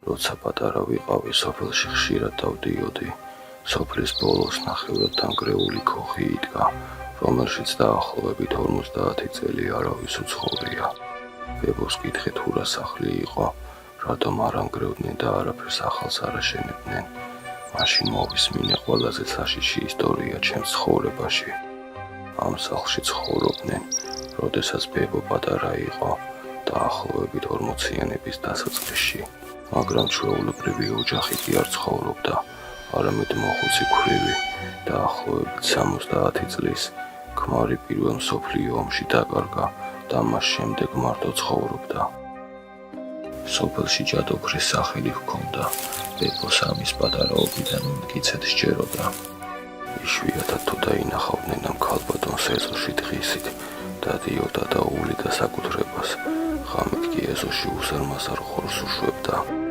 როცა პატარა ვიყავი, სოფელში ხშირად დავდიოდი. სოფლის ბოლოს ნახევრად დანგრეული ქოხი იდგა, რომელშიც დაახლოებით 50 წელი არავის უცხოვრია. ბებოს კითხე თუ რა სახლი იყო, რატომ არ ანგრევდნენ და არაფერს ახალს არ აშენებდნენ. მაშინ მოვისმინე ყველაზე საშიში ისტორია ჩემს ცხოვრებაში. ამ სახლში ცხოვრობდნენ, როდესაც ბებო პატარა იყო, დაახლოებით 40-იანების დასაწყისში. მაგრამ ჩვეულებრივი ოჯახი კი არ ცხოვრობდა, არამედ მოხუცი ქვრივი, დაახლოებით 70 წლის, ქმარი პირველ მსოფლიო ომში დაკარგა და მას შემდეგ მარტო ცხოვრობდა. სოფელში ჯადოქრის სახელი ჰქონდა, ბებოს ამის პატარაობიდან მტკიცედ სჯეროდა. იშვიათად თუ დაინახავდნენ ამ ქალბატონს ეზოში დღისით, დადიოდა და უვლიდა საკუთრებას, ღამით კი ეზოში უზარმაზარ ხორს უშვებდა.